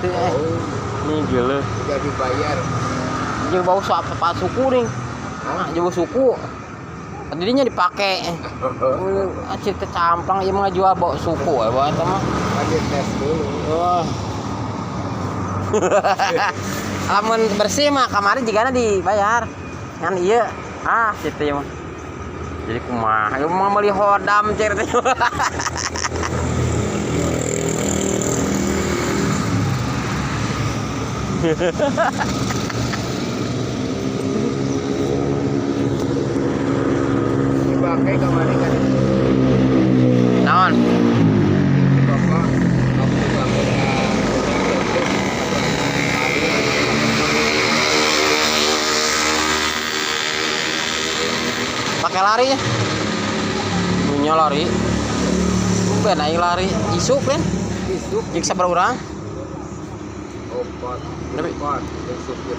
teh. Nih gila. Udah dibayar. Jeung bau apa suku nih. Ah, jeung suku. Tadinya dipakai. Acil teh camplang ieu mah jual bau suku we bae eta mah. Lagi tes dulu. Wah. Lamun bersih mah kamari jigana dibayar. Ngan ieu kitu mah. Jadi kumaha? Ieu mah meuli hodam cer teh. Dipakai kemarin kan. Naon? Bapak aku lamun Pakai lari ya? Punya lari. Ben aing lari isuk ben. isuk Jeung sabar urang? opat yang supir